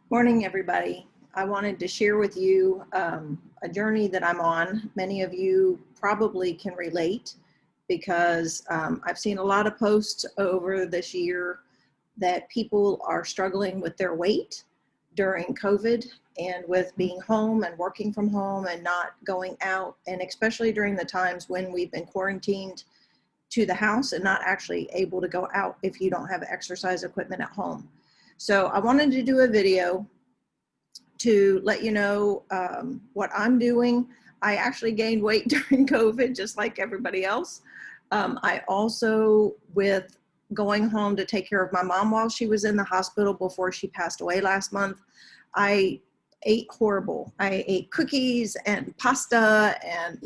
Morning, everybody. I wanted to share with you a journey that I'm on. Many of you probably can relate because I've seen a lot of posts over this year that people are struggling with their weight during COVID and with being home and working from home and not going out, and especially during the times when we've been quarantined to the house and not actually able to go out if you don't have exercise equipment at home. So I wanted to do a video to let you know what I'm doing. I actually gained weight during COVID, just like everybody else. I also, with going home to take care of my mom while she was in the hospital before she passed away last month, I ate horrible. I ate cookies and pasta, and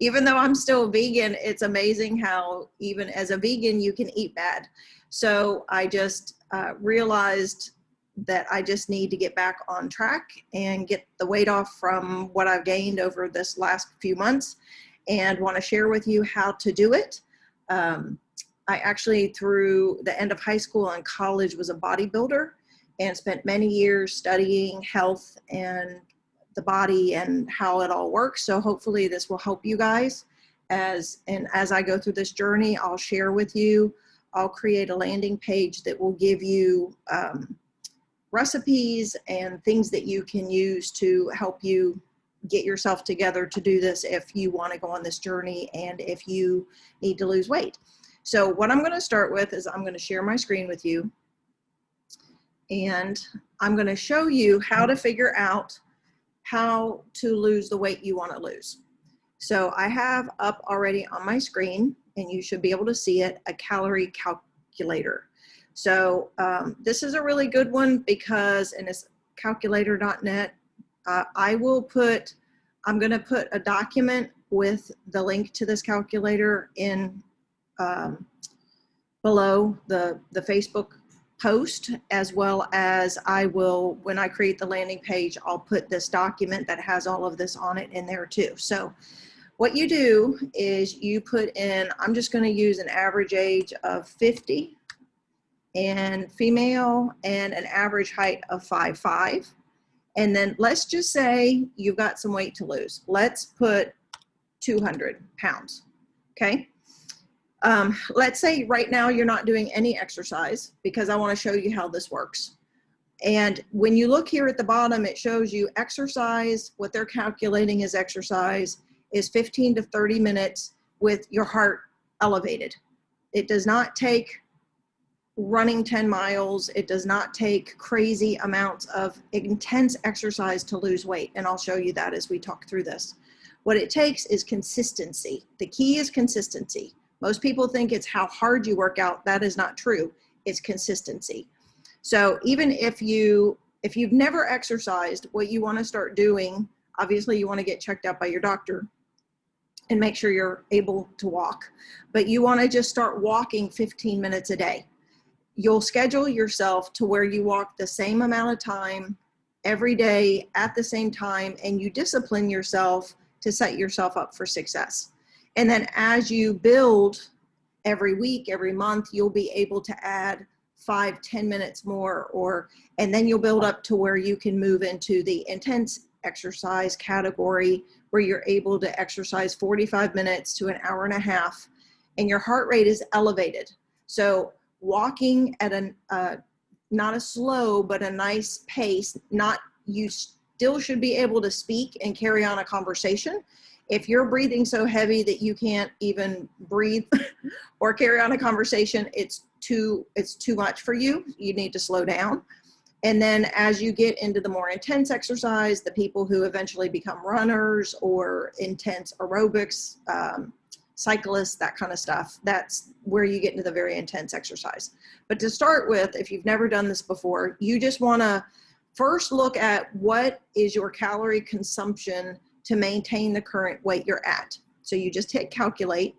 even though I'm still vegan, it's amazing how even as a vegan, you can eat bad. So I just realized that I just need to get back on track and get the weight off from what I've gained over this last few months, and want to share with you how to do it. I actually, through the end of high school and college, was a bodybuilder and spent many years studying health and the body and how it all works. So hopefully this will help you guys as I go through this journey. I'll share with you. I'll create a landing page that will give you recipes and things that you can use to help you get yourself together to do this if you want to go on this journey and if you need to lose weight. So what I'm going to start with is I'm going to share my screen with you, and I'm going to show you how to figure out how to lose the weight you want to lose. So I have up already on my screen, and you should be able to see it, a calorie calculator. So this is a really good one because, and it's calculator.net. I'm going to put a document with the link to this calculator in below the Facebook post, as well as I will, when I create the landing page, I'll put this document that has all of this on it in there too. So what you do is you put in, I'm just going to use an average age of 50 and female and an average height of 5'5". And then let's just say you've got some weight to lose. Let's put 200 pounds, okay? Let's say right now you're not doing any exercise, because I want to show you how this works. And when you look here at the bottom, it shows you exercise. What they're calculating as exercise is 15 to 30 minutes with your heart elevated. It does not take running 10 miles. It does not take crazy amounts of intense exercise to lose weight. And I'll show you that as we talk through this. What it takes is consistency. The key is consistency. Most people think it's how hard you work out. That is not true. It's consistency. So even if you've never exercised, what you want to start doing, obviously you want to get checked out by your doctor and make sure you're able to walk. But you want to just start walking 15 minutes a day. You'll schedule yourself to where you walk the same amount of time every day at the same time, and you discipline yourself to set yourself up for success. And then as you build every week, every month, you'll be able to add 5-10 minutes more, and then you'll build up to where you can move into the intense exercise category, where you're able to exercise 45 minutes to an hour and a half, and your heart rate is elevated. So walking at not a slow, but a nice pace, you still should be able to speak and carry on a conversation. If you're breathing so heavy that you can't even breathe or carry on a conversation, it's too much for you. You need to slow down. And then as you get into the more intense exercise, the people who eventually become runners or intense aerobics, cyclists, that kind of stuff, that's where you get into the very intense exercise. But to start with, if you've never done this before, you just want to first look at what is your calorie consumption to maintain the current weight you're at. So you just hit calculate,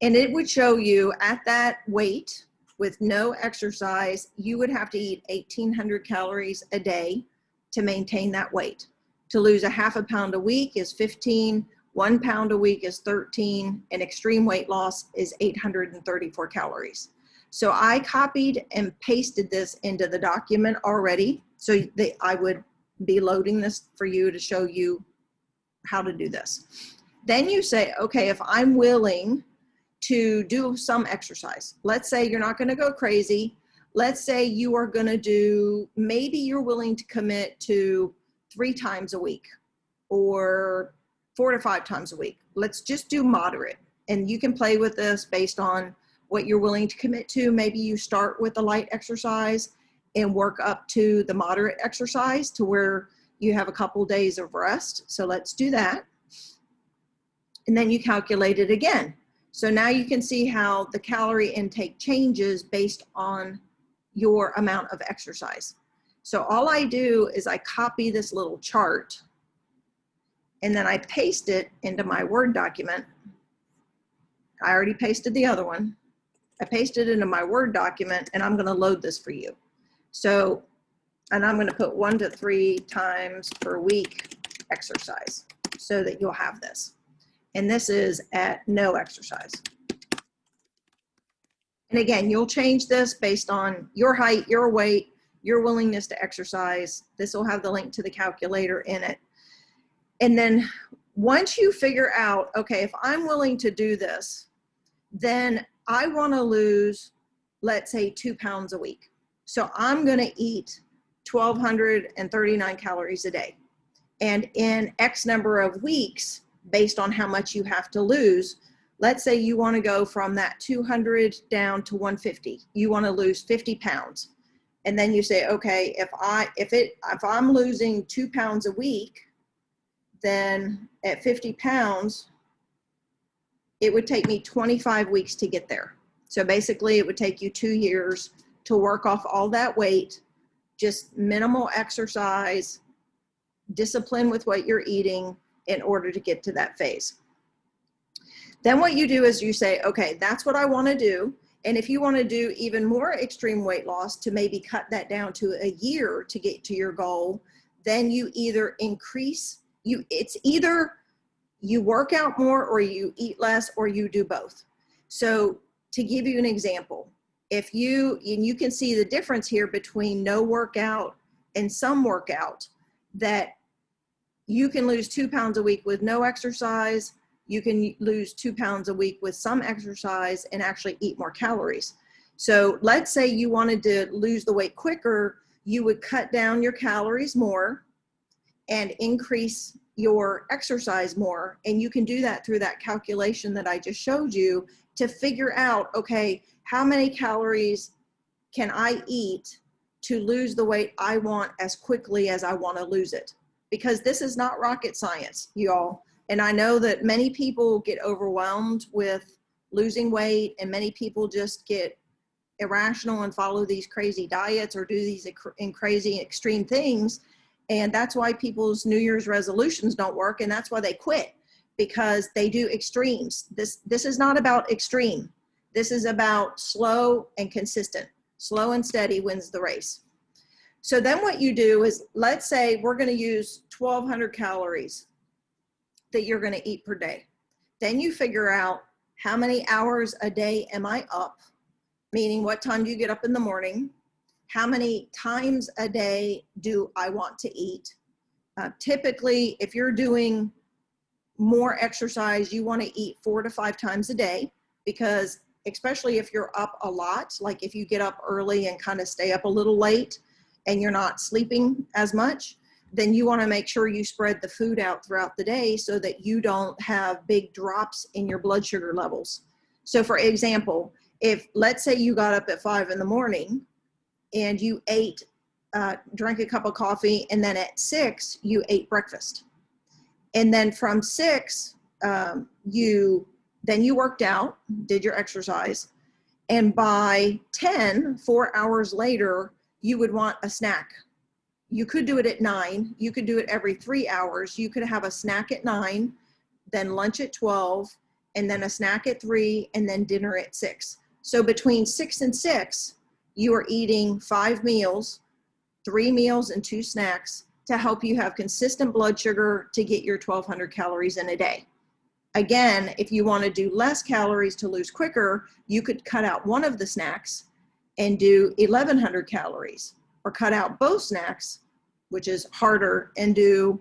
and it would show you at that weight with no exercise, you would have to eat 1,800 calories a day to maintain that weight. To lose a half a pound a week is 15, 1 pound a week is 13, and extreme weight loss is 834 calories. So I copied and pasted this into the document already. So I would be loading this for you to show you how to do this. Then you say, okay, if I'm willing to do some exercise, let's say you're not going to go crazy. Let's say you are going to do, maybe you're willing to commit to 3 times a week or 4 to 5 times a week. Let's just do moderate. And you can play with this based on what you're willing to commit to. Maybe you start with a light exercise and work up to the moderate exercise to where you have a couple days of rest. So let's do that. And then you calculate it again. So now you can see how the calorie intake changes based on your amount of exercise. So all I do is I copy this little chart and then I paste it into my Word document. I already pasted the other one. I pasted it into my Word document and I'm going to load this for you. So, and I'm going to put 1 to 3 times per week exercise so that you'll have this. And this is at no exercise. And again, you'll change this based on your height, your weight, your willingness to exercise. This will have the link to the calculator in it. And then once you figure out, okay, if I'm willing to do this, then I want to lose, let's say 2 pounds a week. So I'm going to eat 1,239 calories a day. And in X number of weeks, based on how much you have to lose, let's say you want to go from that 200 down to 150. You want to lose 50 pounds. And then you say, okay, if I'm losing 2 pounds a week, then at 50 pounds, it would take me 25 weeks to get there. So basically it would take you 2 years to work off all that weight, just minimal exercise, discipline with what you're eating in order to get to that phase. Then what you do is you say, okay, that's what I want to do. And if you want to do even more extreme weight loss to maybe cut that down to a year to get to your goal, then you either increase, it's either you work out more or you eat less or you do both. So to give you an example, if you can see the difference here between no workout and some workout, that you can lose 2 pounds a week with no exercise. You can lose 2 pounds a week with some exercise and actually eat more calories. So let's say you wanted to lose the weight quicker, you would cut down your calories more and increase your exercise more. And you can do that through that calculation that I just showed you to figure out, okay, how many calories can I eat to lose the weight I want as quickly as I want to lose it? Because this is not rocket science, y'all. And I know that many people get overwhelmed with losing weight, and many people just get irrational and follow these crazy diets or do these crazy extreme things. And that's why people's New Year's resolutions don't work, and that's why they quit, because they do extremes. This is not about extreme. This is about slow and consistent. Slow and steady wins the race. So then what you do is, let's say we're going to use 1,200 calories that you're going to eat per day. Then you figure out how many hours a day am I up, meaning what time do you get up in the morning? How many times a day do I want to eat? Typically, if you're doing more exercise, you want to eat 4 to 5 times a day, because especially if you're up a lot, like if you get up early and kind of stay up a little late and you're not sleeping as much, then you want to make sure you spread the food out throughout the day so that you don't have big drops in your blood sugar levels. So for example, if let's say you got up at 5 in the morning and you ate, drank a cup of coffee, and then at 6 you ate breakfast. And then from 6, you worked out, did your exercise, and by 10, 4 hours later, you would want a snack. You could do it at 9. You could do it every 3 hours. You could have a snack at 9, then lunch at 12, and then a snack at 3, and then dinner at 6. So between 6 and 6, you are eating 5 meals, 3 meals and 2 snacks to help you have consistent blood sugar to get your 1,200 calories in a day. Again, if you want to do less calories to lose quicker, you could cut out one of the snacks and do 1,100 calories, or cut out both snacks, which is harder, and do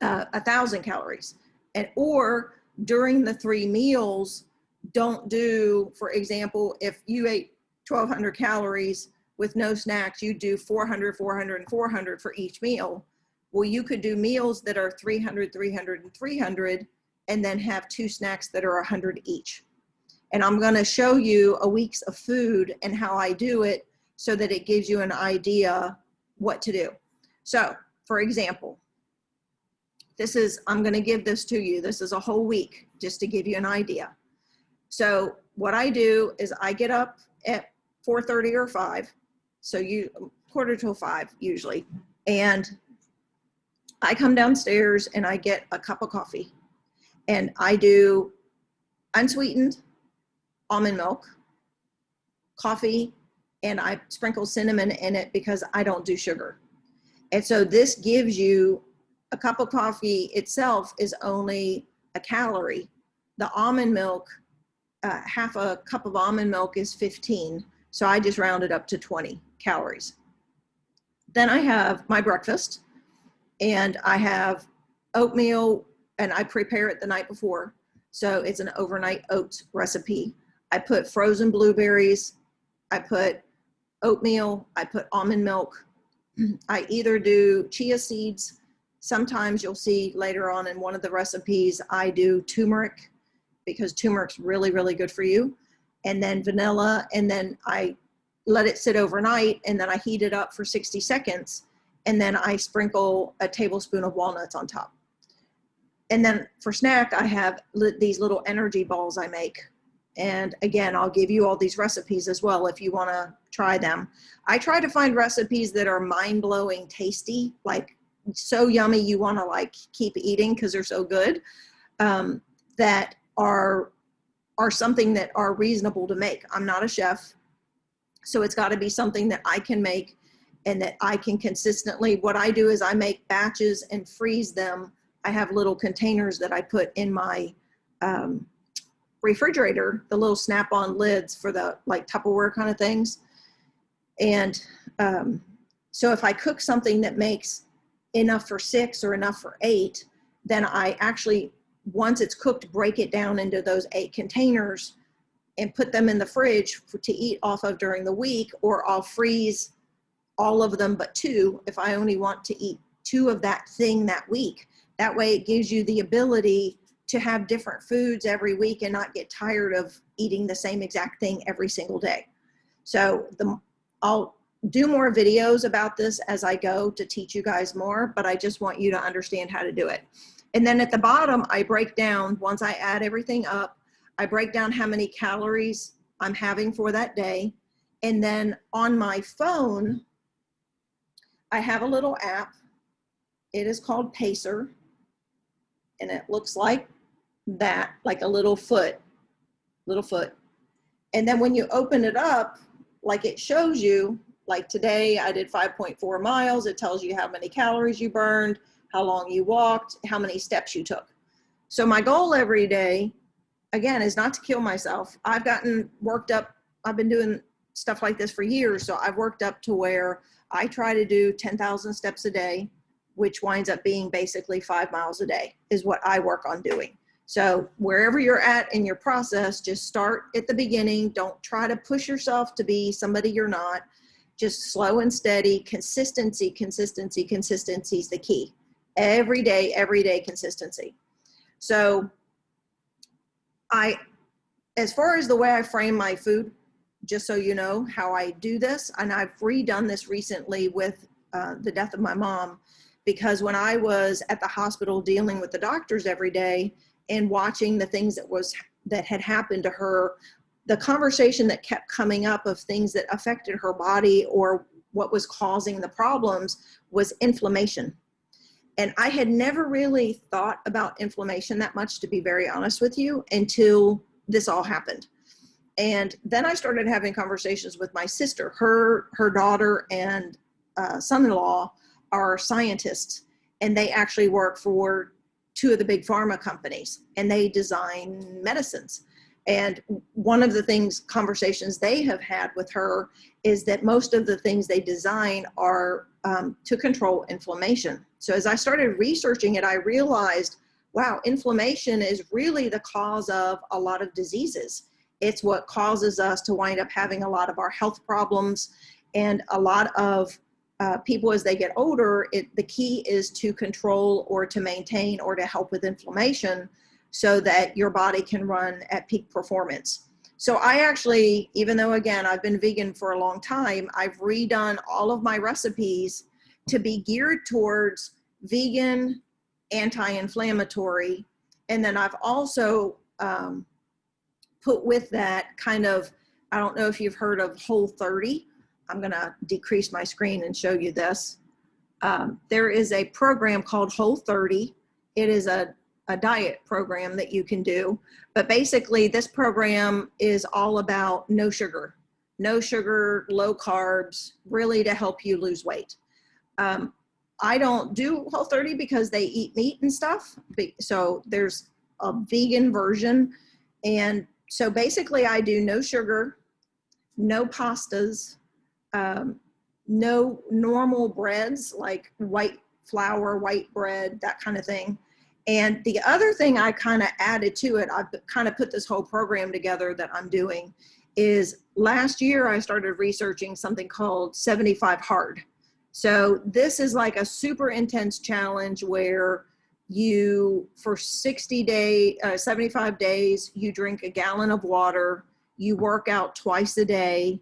1,000 calories. And or during the 3 meals, don't do, for example, if you ate 1,200 calories with no snacks, you do 400, 400, and 400 for each meal. Well, you could do meals that are 300, 300, and 300, and then have 2 snacks that are 100 each. And I'm going to show you a week's of food and how I do it so that it gives you an idea what to do. So, for example, I'm going to give this to you. This is a whole week just to give you an idea. So what I do is I get up at 4:30 or 5, so 4:45 usually, and I come downstairs and I get a cup of coffee, and I do unsweetened almond milk, coffee, and I sprinkle cinnamon in it because I don't do sugar. And so this gives you, a cup of coffee itself is only a calorie. The almond milk, half a cup of almond milk is 15. So I just rounded up to 20 calories. Then I have my breakfast, and I have oatmeal, and I prepare it the night before. So it's an overnight oats recipe. I put frozen blueberries, I put oatmeal, I put almond milk. I either do chia seeds. Sometimes you'll see later on in one of the recipes, I do turmeric, because turmeric's really, really good for you. And then vanilla, and then I let it sit overnight, and then I heat it up for 60 seconds. And then I sprinkle a tablespoon of walnuts on top. And then for snack, I have these little energy balls I make. And again, I'll give you all these recipes as well if you want to try them. I try to find recipes that are mind-blowing tasty, like so yummy you want to like keep eating because they're so good, that are something that are reasonable to make. I'm not a chef, so it's got to be something that I can make and that I can consistently. What I do is I make batches and freeze them. I have little containers that I put in my refrigerator, the little snap-on lids for the like Tupperware kind of things. And so if I cook something that makes enough for 6 or enough for 8, then I actually, once it's cooked, break it down into those 8 containers and put them in the fridge to eat off of during the week, or I'll freeze all of them but 2 if I only want to eat 2 of that thing that week. That way it gives you the ability to have different foods every week and not get tired of eating the same exact thing every single day. So I'll do more videos about this as I go to teach you guys more, but I just want you to understand how to do it. And then at the bottom, I break down, once I add everything up, I break down how many calories I'm having for that day. And then on my phone, I have a little app. It is called Pacer. And it looks like that, like a little foot. And then when you open it up, like it shows you, like today I did 5.4 miles. It tells you how many calories you burned, how long you walked, how many steps you took. So my goal every day, again, is not to kill myself. I've gotten worked up. I've been doing stuff like this for years. So I've worked up to where I try to do 10,000 steps a day, which winds up being basically 5 miles a day is what I work on doing. So wherever you're at in your process, just start at the beginning. Don't try to push yourself to be somebody you're not. Just slow and steady. Consistency is the key. Every day consistency. So as far as the way I frame my food, just so you know how I do this, and I've redone this recently with the death of my mom, because when I was at the hospital dealing with the doctors every day and watching the things that had happened to her, the conversation that kept coming up of things that affected her body or what was causing the problems was inflammation. And I had never really thought about inflammation that much, to be very honest with you, until this all happened. And then I started having conversations with my sister. Her daughter and son-in-law are scientists, and they actually work for two of the big pharma companies, and they design medicines. And one of the conversations they have had with her is that most of the things they design are to control inflammation. So as I started researching it, I realized, wow, inflammation is really the cause of a lot of diseases. It's what causes us to wind up having a lot of our health problems. And a lot of people, as they get older, the key is to control or to maintain or to help with inflammation so that your body can run at peak performance. So I actually, even though again, I've been vegan for a long time, I've redone all of my recipes to be geared towards vegan, anti-inflammatory. And then I've also put with that kind of, I don't know if you've heard of Whole30. I'm going to decrease my screen and show you this. There is a program called Whole30. It is a diet program that you can do. But basically, this program is all about no sugar, low carbs, really to help you lose weight. I don't do Whole30 because they eat meat and stuff. So there's a vegan version. And so basically, I do no sugar, no pastas, no normal breads like white flour, white bread, that kind of thing. And the other thing I kind of added to it, I've kind of put this whole program together that I'm doing, is last year I started researching something called 75 Hard. So this is like a super intense challenge where you, for 75 days, you drink a gallon of water, you work out twice a day,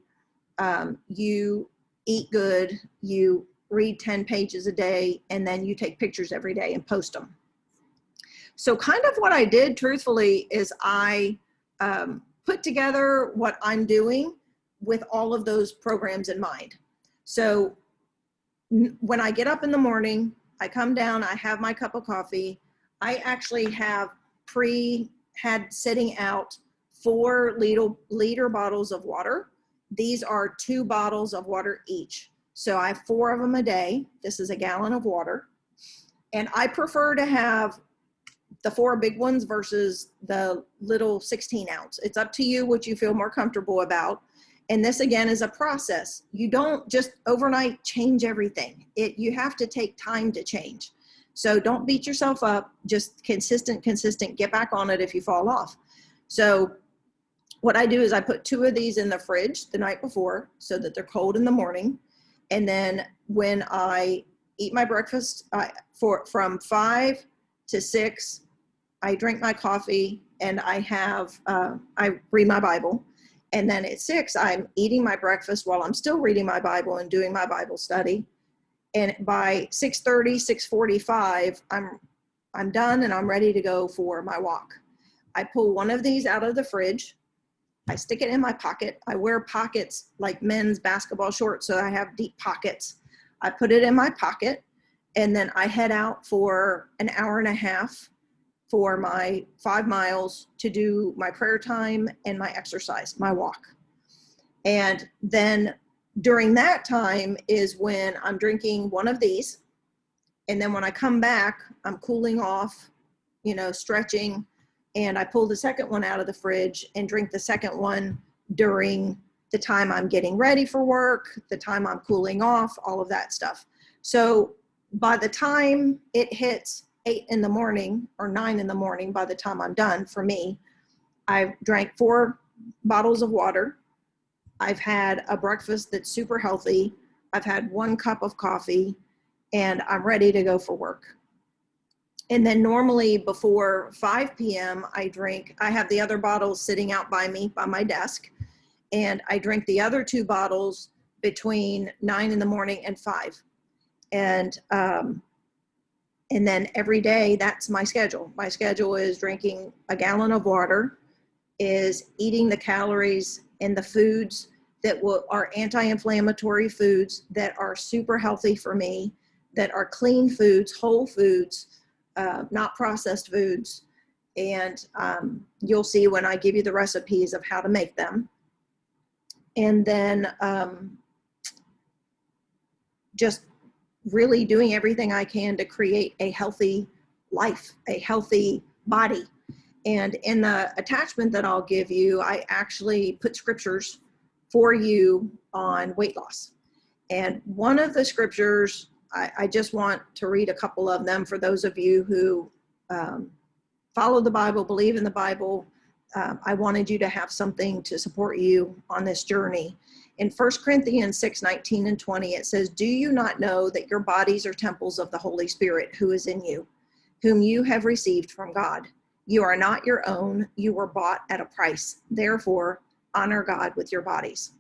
you eat good, you read 10 pages a day, and then you take pictures every day and post them. So kind of what I did, truthfully, is I put together what I'm doing with all of those programs in mind. So when I get up in the morning, I come down, I have my cup of coffee. I actually have had sitting out 4 liter bottles of water. These are 2 bottles of water each. So I have 4 of them a day. This is a gallon of water. And I prefer to have the 4 big ones versus the little 16 ounce. It's up to you what you feel more comfortable about. And this again is a process. You don't just overnight change everything. You have to take time to change. So don't beat yourself up, just consistent, get back on it if you fall off. So what I do is I put 2 of these in the fridge the night before so that they're cold in the morning. And then when I eat my breakfast from 5 to 6, I drink my coffee and I read my Bible. And then at 6, I'm eating my breakfast while I'm still reading my Bible and doing my Bible study. And by 6:30, 6:45, I'm done and I'm ready to go for my walk. I pull one of these out of the fridge. I stick it in my pocket. I wear pockets like men's basketball shorts, so I have deep pockets. I put it in my pocket, and then I head out for an hour and a half for my 5 miles to do my prayer time and my exercise, my walk. And then during that time is when I'm drinking one of these. And then when I come back, I'm cooling off, stretching, and I pull the second one out of the fridge and drink the second one during the time I'm getting ready for work, the time I'm cooling off, all of that stuff. So by the time it hits 8 in the morning or 9 in the morning, by the time I'm done, for me, I've drank 4 bottles of water. I've had a breakfast that's super healthy. I've had 1 cup of coffee, and I'm ready to go for work. And then normally before 5 p.m., I have the other bottles sitting out by me, by my desk, and I drink the other 2 bottles between 9 in the morning and 5. And then every day, that's my schedule. My schedule is drinking a gallon of water, is eating the calories and the foods that are anti-inflammatory foods that are super healthy for me, that are clean foods, whole foods, not processed foods. And you'll see when I give you the recipes of how to make them. And then just really doing everything I can to create a healthy life, a healthy body. And in the attachment that I'll give you, I actually put scriptures for you on weight loss. And one of the scriptures, I just want to read a couple of them for those of you who follow the Bible, believe in the Bible. I wanted you to have something to support you on this journey. In 1 Corinthians 6:19 and 20, it says, "Do you not know that your bodies are temples of the Holy Spirit who is in you, whom you have received from God? You are not your own. You were bought at a price. Therefore, honor God with your bodies."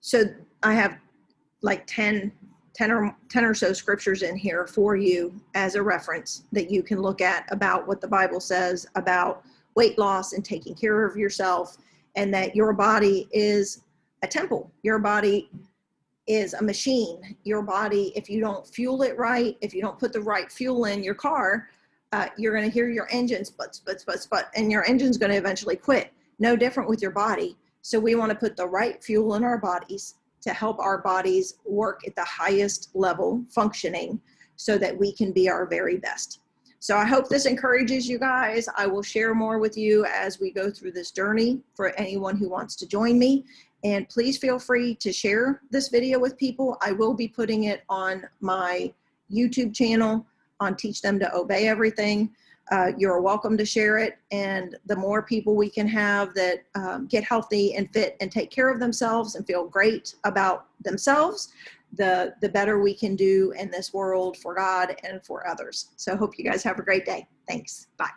So I have like 10 or so scriptures in here for you as a reference that you can look at about what the Bible says about weight loss and taking care of yourself, and that your body is a temple. Your body is a machine. Your body, if you don't fuel it right, if you don't put the right fuel in your car, you're going to hear your engine sput, and your engine's going to eventually quit. No different with your body. So we want to put the right fuel in our bodies to help our bodies work at the highest level functioning so that we can be our very best. So I hope this encourages you guys. I will share more with you as we go through this journey for anyone who wants to join me. And please feel free to share this video with people. I will be putting it on my YouTube channel on Teach Them to Obey Everything. You're welcome to share it. And the more people we can have that get healthy and fit and take care of themselves and feel great about themselves, the better we can do in this world for God and for others. So I hope you guys have a great day. Thanks. Bye.